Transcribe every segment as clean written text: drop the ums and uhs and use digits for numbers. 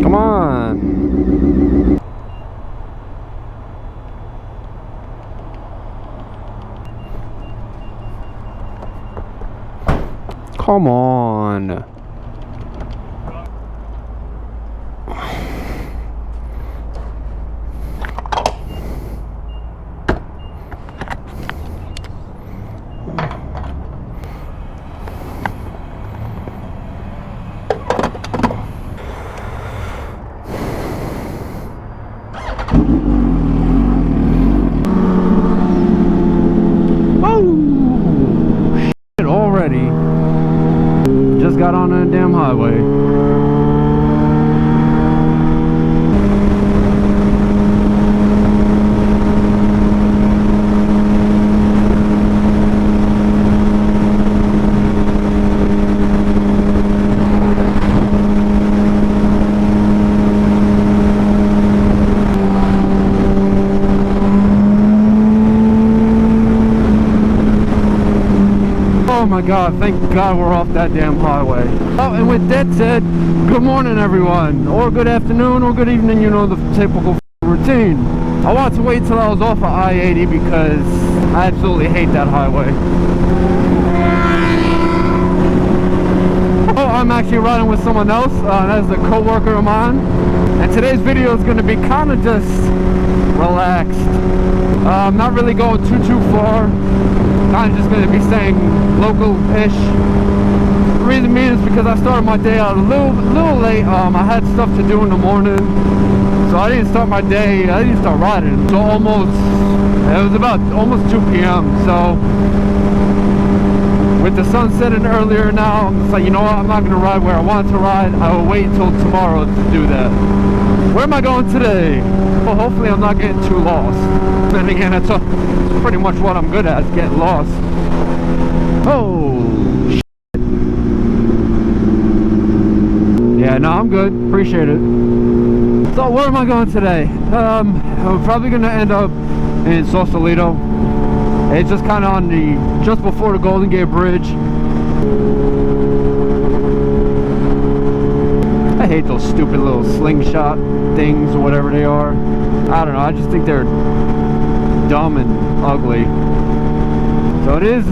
Come on. Come on. Just got on a damn highway. Oh my God, thank God we're off that damn highway. Oh, and with that said, good morning everyone, or good afternoon, or good evening, you know, the typical routine. I wanted to wait till I was off of I-80 because I absolutely hate that highway. Oh, I'm actually riding with someone else, that's a co-worker of mine, and today's video is going to be kind of just relaxed. I'm not really going too far. I'm just going to be staying local-ish. The reason being is because I started my day out a little late. I had stuff to do in the morning, so I didn't start my day. I didn't start riding until it was about almost 2 p.m. So with the sun setting earlier now, I'm just like, you know what? I'm not going to ride where I want to ride. I will wait until tomorrow to do that. Where am I going today? Well, hopefully I'm not getting too lost. And again, that's pretty much what I'm good at, is getting lost. Oh, shit. Yeah, no, I'm good. Appreciate it. So, where am I going today? I'm probably going to end up in Sausolito. It's just kind of on just before the Golden Gate Bridge. I hate those stupid little slingshot things or whatever they are. I don't know, I just think they're dumb and ugly. So it is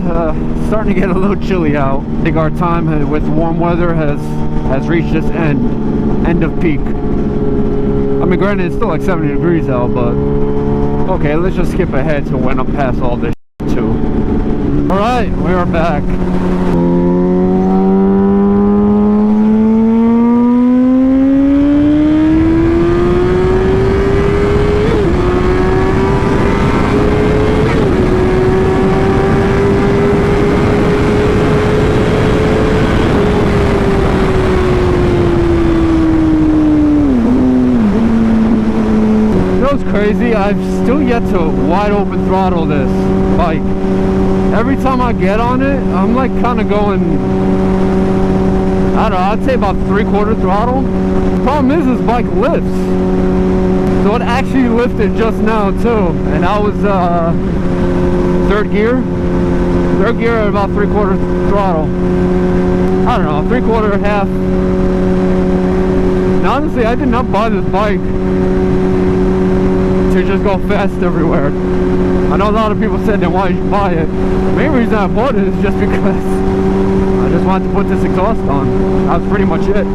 starting to get a little chilly out. I think our time with warm weather has reached its end of peak. I mean, granted, it's still like 70 degrees out, but okay, let's just skip ahead to when I'm past all this too. Alright, we are back. Crazy, I've still yet to wide open throttle this bike. Every time I get on it, I'm like kind of going, I don't know, I'd say about 3/4 throttle. The problem is this bike lifts. So it actually lifted just now too, and I was third gear at about 3/4 throttle. I don't know, 3/4, half. And honestly, I did not buy this bike to just go fast everywhere. I know a lot of people said that why you should buy it. The main reason I bought it is just because I just wanted to put this exhaust on. That was pretty much it.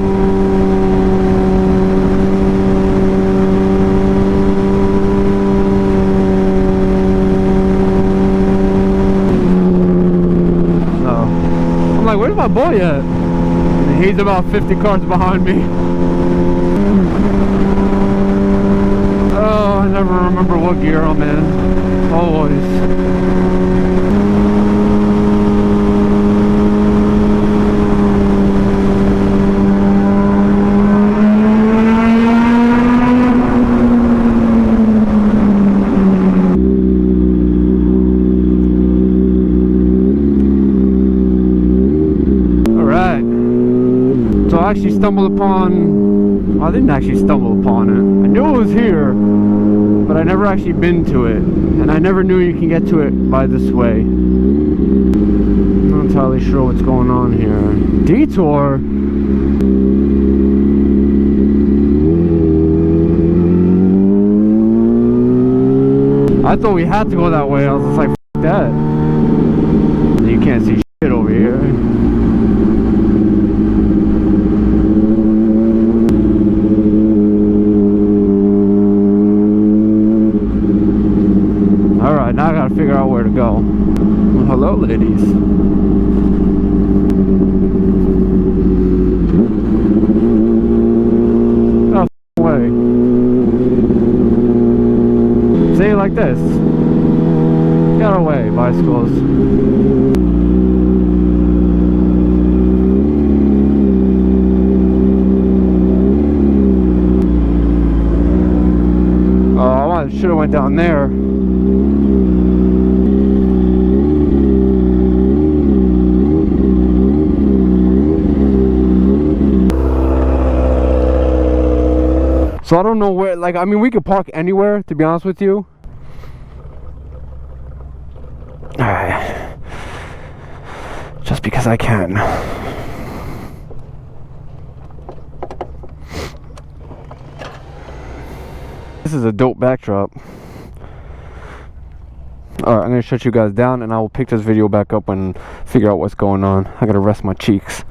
So I'm like, where's my boy at? And he's about 50 cars behind me. Oh, I never remember what gear I'm in. Always. Alright. So I actually stumbled upon... Well, I didn't actually stumble upon it. I knew it was here, but I never actually been to it, and I never knew you can get to it by this way. I'm not entirely sure what's going on here. Detour? I thought we had to go that way. I was just like, F that. You can't see shit over here. Alright, now I gotta figure out where to go. Well, hello, ladies. Oh, way. Say it like this. Get away, bicycles. Oh, I should have went down there. So I don't know where, like, I mean, we could park anywhere, to be honest with you. Alright. Just because I can. This is a dope backdrop. Alright, I'm gonna shut you guys down and I will pick this video back up and figure out what's going on. I gotta rest my cheeks.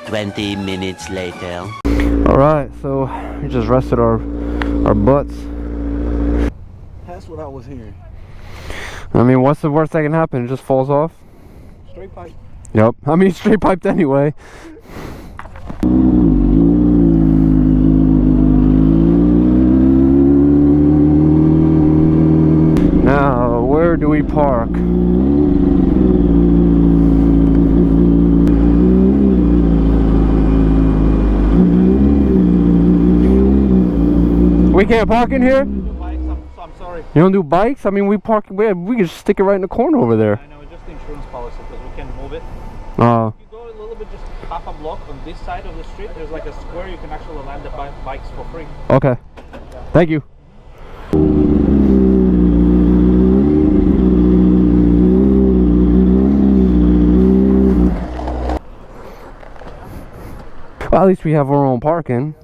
20 minutes later. Alright, so we just rested our butts. That's what I was hearing. I mean, what's the worst that can happen? It just falls off? Straight pipe. Yep. I mean, straight piped anyway. Now, where do we park? We can't park in here? I'm sorry. You don't do bikes? I mean, we park. We can just stick it right in the corner over there. I know, it's just the insurance policy because we can move it. Oh. If you go a little bit, just half a block on this side of the street, there's like a square you can actually land the bikes for free. Okay. Thank you. Well, at least we have our own parking.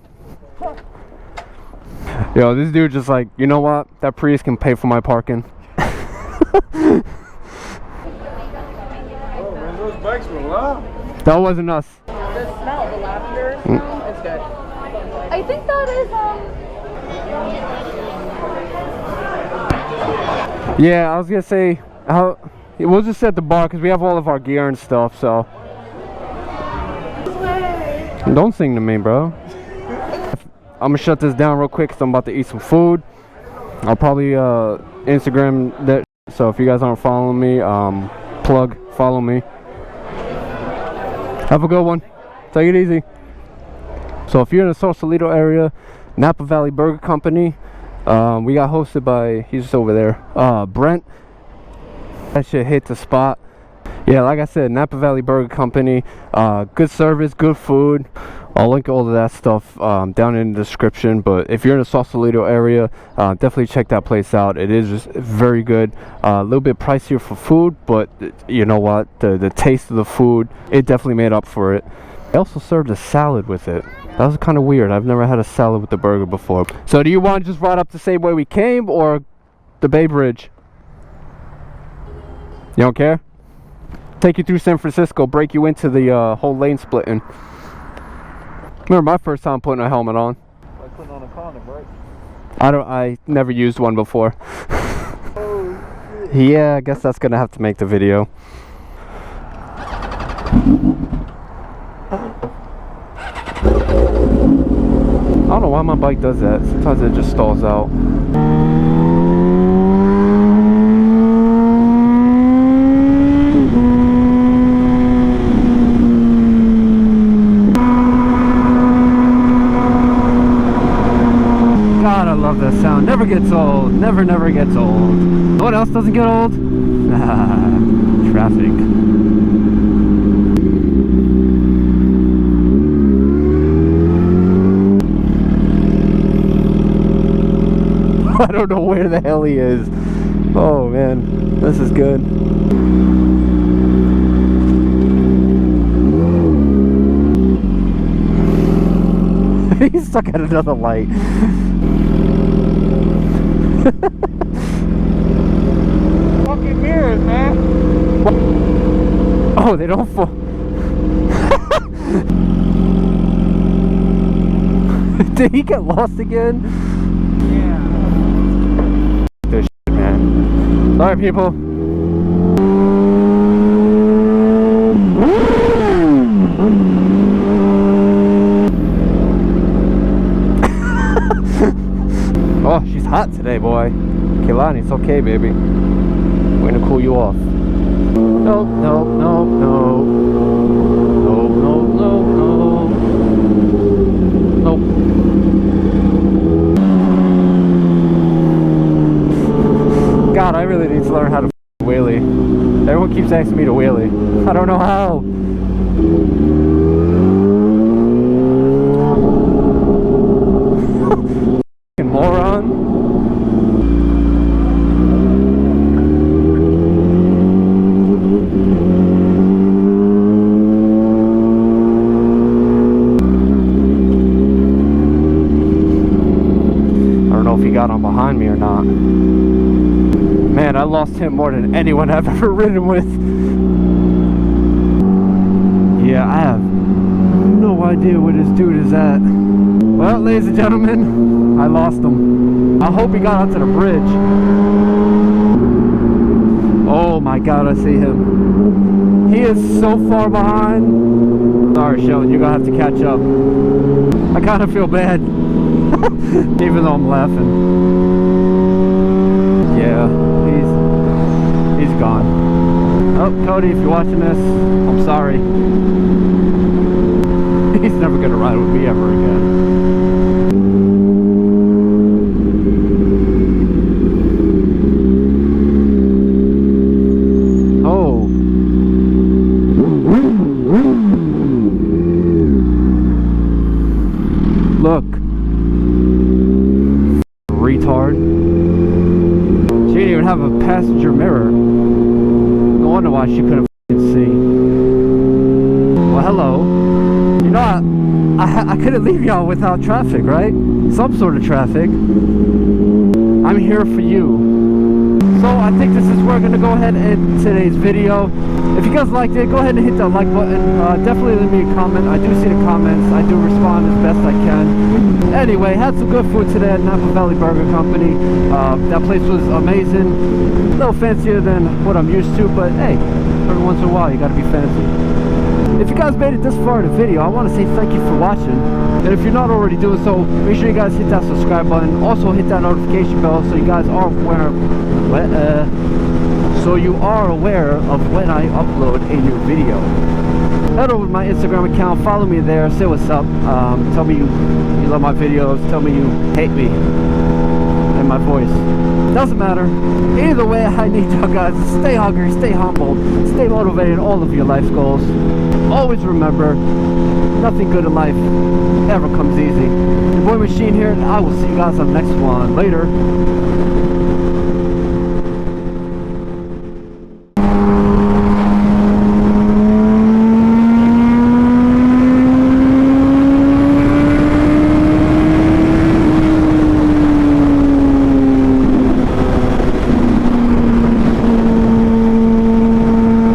Yo, this dude just like, you know what? That Prius can pay for my parking. Oh man, those bikes were loud. That wasn't us. The smell, the lavender smell is good. I think that is Yeah, I was gonna say, we'll just set the bar because we have all of our gear and stuff, so. Don't sing to me, bro. I'm gonna shut this down real quick because I'm about to eat some food. I'll probably Instagram that, so if you guys aren't following me, follow me. Have a good one. Take it easy. So if you're in the Sausolito area, Napa Valley Burger Company, we got hosted by, he's just over there, Brent. That shit hit the spot. Yeah, like I said, Napa Valley Burger Company, good service, good food. I'll link all of that stuff down in the description. But if you're in the Sausolito area, definitely check that place out. It is just very good. A little bit pricier for food, but you know what? The taste of the food, it definitely made up for it. I also served a salad with it. That was kind of weird. I've never had a salad with the burger before. So do you want to just ride up the same way we came or the Bay Bridge? You don't care? Take you through San Francisco, break you into the whole lane splitting. Remember my first time putting a helmet on? Like putting on a condom, right? I never used one before. Oh, shit. Yeah, I guess that's gonna have to make the video. I don't know why my bike does that. Sometimes it just stalls out. God, I love that sound. Never gets old. Never gets old. What else doesn't get old? Traffic. I don't know where the hell he is. Oh man, this is good. He's stuck at another light. Oh, they don't fall. Did he get lost again? Yeah. This shit, man. Sorry, people. Oh, she's hot today, boy. Kehlani, it's okay, baby. We're gonna cool you off. No, no, no, no. No, no, no, no. Nope. God, I really need to learn how to wheelie. Everyone keeps asking me to wheelie. I don't know how. Moron. I don't know if he got on behind me or not. Man, I lost him more than anyone I've ever ridden with. Yeah, I have no idea where this dude is at. Well, ladies and gentlemen, I lost him. I hope he got onto the bridge. Oh my God, I see him. He is so far behind. Sorry, Sheldon, you're gonna have to catch up. I kind of feel bad, even though I'm laughing. Yeah, he's gone. Oh, Cody, if you're watching this, I'm sorry. He's never gonna ride with me ever again. Look. Retard. She didn't even have a passenger mirror. No wonder why she couldn't see. Well, hello. You know, I couldn't leave y'all without traffic, right? Some sort of traffic. I'm here for you. So I think this is where we're going to go ahead and end today's video. If you guys liked it, go ahead and hit that like button. Definitely leave me a comment. I do see the comments. I do respond as best I can. Anyway, had some good food today at Napa Valley Burger Company. That place was amazing. A little fancier than what I'm used to, but hey, every once in a while you got to be fancy. If you guys made it this far in the video, I want to say thank you for watching. And if you're not already doing so, make sure you guys hit that subscribe button. Also hit that notification bell so you guys are aware of when I upload a new video. Head over to my Instagram account, follow me there, say what's up. Tell me you love my videos, tell me you hate me and my voice. Doesn't matter. Either way, I need y'all guys to stay hungry, stay humble, stay motivated in all of your life goals. Always remember, nothing good in life ever comes easy. Your boy Machine here, and I will see you guys on the next one. Later.